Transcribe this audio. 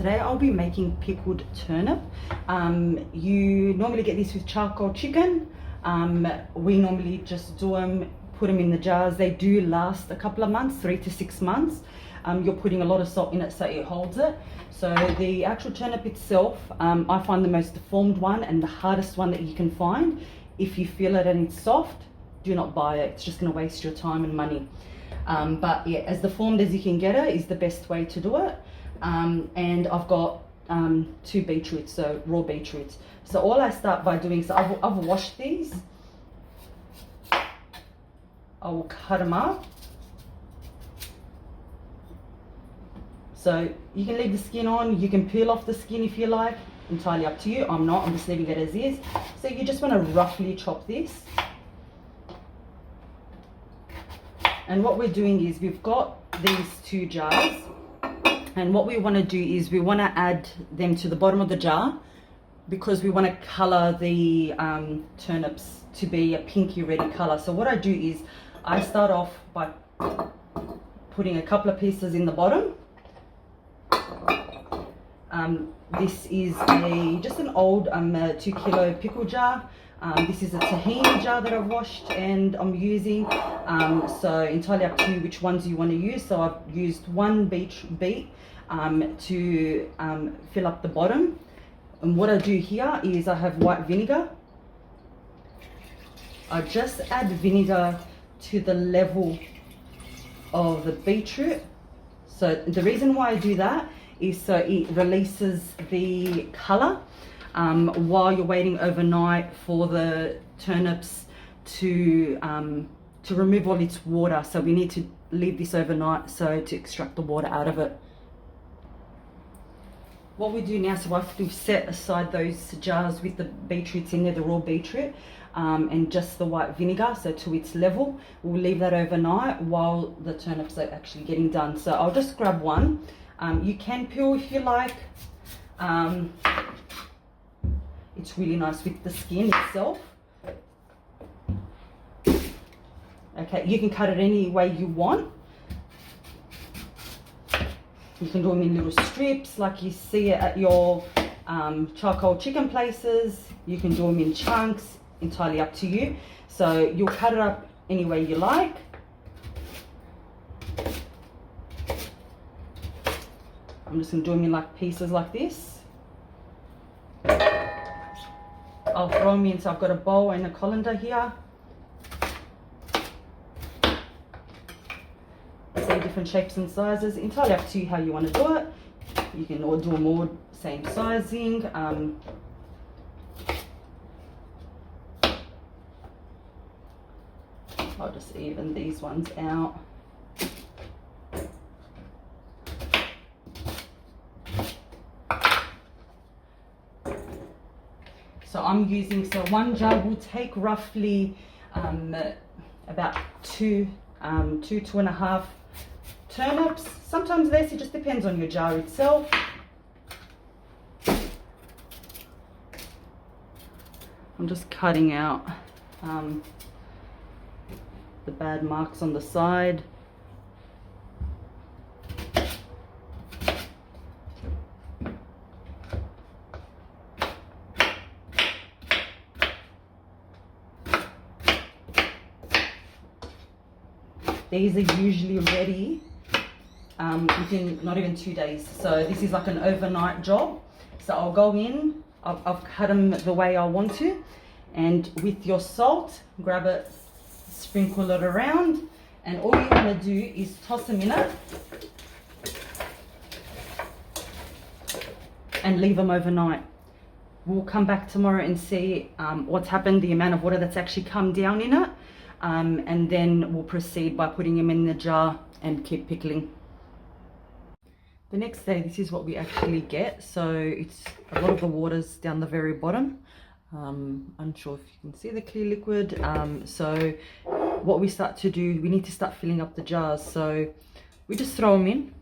today I'll be making pickled turnip. You normally get this with charcoal chicken. We normally just do them, put them in the jars. They do last a couple of months, 3 to 6 months. You're putting a lot of salt in it so it holds it. So the actual turnip itself, I find the most deformed one and the hardest one that you can find. If you feel it and it's soft, do not buy it. It's just going to waste your time and money. But yeah, as deformed as you can get it is the best way to do it. And I've got 2 beetroots, so raw beetroots. So all I start by doing, so I've washed these. I will cut them up. So you can leave the skin on, you can peel off the skin if you like, entirely up to you. I'm not, I'm just leaving it as is. So you just want to roughly chop this. And what we're doing is we've got these 2 jars, and what we want to do is we want to add them to the bottom of the jar because we want to color the turnips to be a pinky reddy color. So what I do is I start off by putting a couple of pieces in the bottom. This is just an old 2 kilo pickle jar. This is a tahini jar that I've washed and I'm using. So entirely up to you which ones you want to use. So I've used 1 beet to fill up the bottom. And what I do here is I have white vinegar. I just add vinegar to the level of the beetroot. So the reason why I do that is so it releases the color while you're waiting overnight for the turnips to remove all its water. So we need to leave this overnight so to extract the water out of it. What we do now, so after we've set aside those jars with the beetroots in there, the raw beetroot, and just the white vinegar, so to its level, we'll leave that overnight while the turnips are actually getting done. So I'll just grab one. You can peel if you like. It's really nice with the skin itself. Okay, you can cut it any way you want. You can do them in little strips like you see it at your charcoal chicken places. You can do them in chunks, entirely up to you. So you'll cut it up any way you like. I'm just going to do them in like pieces like this. I'll throw them in, so I've got a bowl and a colander here. Different shapes and sizes, entirely up to you how you want to do it. You can all do them all same sizing. I'll just even these ones out. So I'm using, so 1 jar will take roughly about 2.5 turnips, sometimes less, it just depends on your jar itself. I'm just cutting out the bad marks on the side. These are usually ready within not even 2 days. So this is like an overnight job. So I'll go in, I've cut them the way I want to, and with your salt, grab it, sprinkle it around, and all you want to do is toss them in it and leave them overnight. We'll come back tomorrow and see what's happened, the amount of water that's actually come down in it, and then we'll proceed by putting them in the jar and keep pickling. The next day, this is what we actually get. So it's a lot of the water's down the very bottom. Unsure if you can see the clear liquid. So what we start to do, we need to start filling up the jars. So we just throw them in.